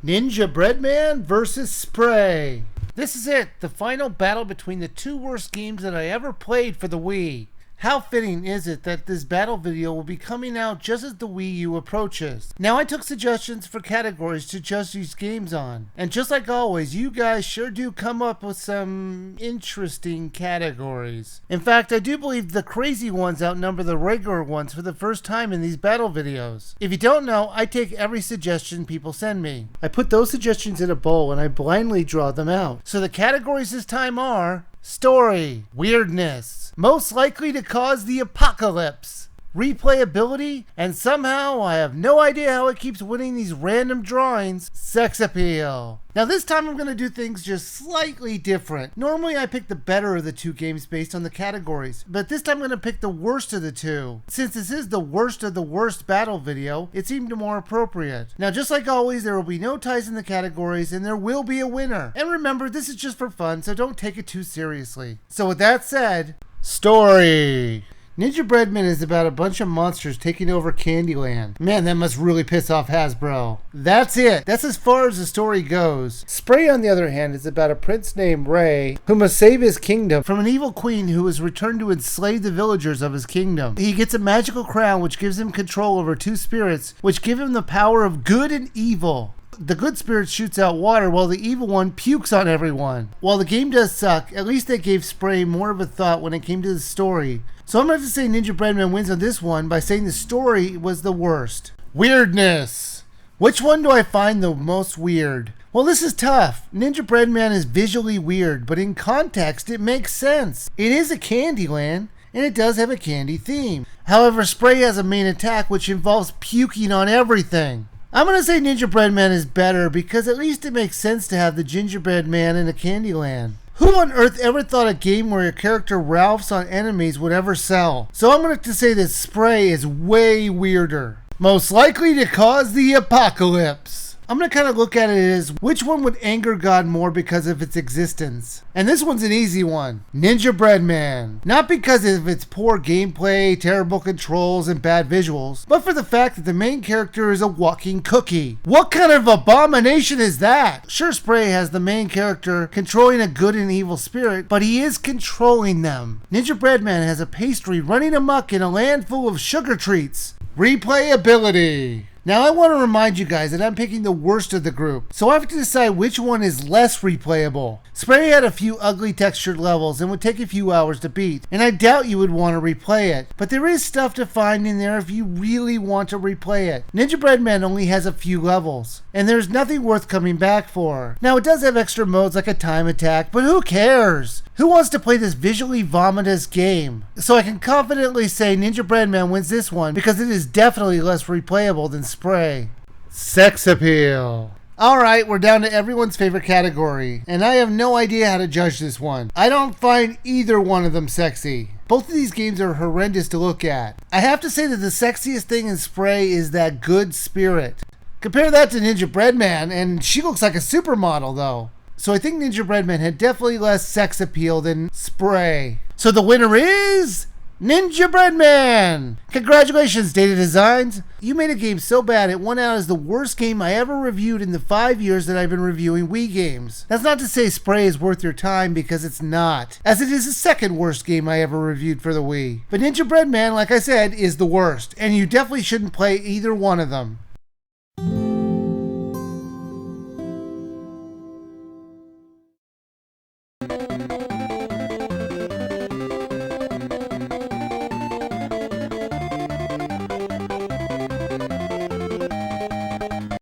Ninjabread versus Spray. This is it, the final battle between the two worst games that I ever played for the Wii. How fitting is it that this battle video will be coming out just as the Wii U approaches. Now I took suggestions for categories to judge these games on. And just like always, you guys sure do come up with some interesting categories. In fact, I do believe the crazy ones outnumber the regular ones for the first time in these battle videos. If you don't know, I take every suggestion people send me. I put those suggestions in a bowl and I blindly draw them out. So the categories this time are Story, Weirdness, Most Likely to Cause the Apocalypse, Replayability, and somehow I have no idea how it keeps winning these random drawings, Sex Appeal. Now this time I'm going to do things just slightly different. Normally I pick the better of the two games based on the categories, but this time I'm going to pick the worst of the two. Since this is the worst of the worst battle video, it seemed more appropriate. Now just like always, there will be no ties in the categories and there will be a winner. And remember, this is just for fun, so don't take it too seriously. So with that said, Story. Ninjabread is about a bunch of monsters taking over Candyland. Man, that must really piss off Hasbro. That's it. That's as far as the story goes. Spray, on the other hand, is about a prince named Ray who must save his kingdom from an evil queen who has returned to enslave the villagers of his kingdom. He gets a magical crown which gives him control over two spirits which give him the power of good and evil. The good spirit shoots out water while the evil one pukes on everyone. While the game does suck, at least they gave Spray more of a thought when it came to the story. So I'm going to have to say Ninjabread wins on this one by saying the story was the worst. Weirdness. Which one do I find the most weird? Well, this is tough. Ninjabread is visually weird, but in context it makes sense. It is a Candyland, and it does have a candy theme. However, Spray has a main attack which involves puking on everything. I'm going to say Ninjabread is better because at least it makes sense to have the gingerbread man in a Candyland. Who on earth ever thought a game where your character ralphs on enemies would ever sell? So I'm going to have to say that Spray is way weirder. Most likely to cause the apocalypse. I'm going to kind of look at it as which one would anger God more because of its existence. And this one's an easy one. Ninjabread. Not because of its poor gameplay, terrible controls, and bad visuals, but for the fact that the main character is a walking cookie. What kind of abomination is that? Sure, Spray has the main character controlling a good and evil spirit, but he is controlling them. Ninjabread has a pastry running amok in a land full of sugar treats. Replayability. Now I want to remind you guys that I'm picking the worst of the group, so I have to decide which one is less replayable. Spray had a few ugly textured levels and would take a few hours to beat, and I doubt you would want to replay it, but there is stuff to find in there if you really want to replay it. Ninjabread only has a few levels, and there's nothing worth coming back for. Now it does have extra modes like a time attack, but who cares? Who wants to play this visually vomitous game? So I can confidently say Ninjabread wins this one because it is definitely less replayable than Spray. Sex Appeal. Alright, we're down to everyone's favorite category, and I have no idea how to judge this one. I don't find either one of them sexy. Both of these games are horrendous to look at. I have to say that the sexiest thing in Spray is that good spirit. Compare that to Ninjabread and she looks like a supermodel though. So I think Ninjabread had definitely less sex appeal than Spray. So the winner is Ninjabread. Congratulations, Data Designs. You made a game so bad it won out as the worst game I ever reviewed in the 5 years that I've been reviewing Wii games. That's not to say Spray is worth your time, because it's not, as it is the second worst game I ever reviewed for the Wii. But Ninjabread, like I said, is the worst, and you definitely shouldn't play either one of them.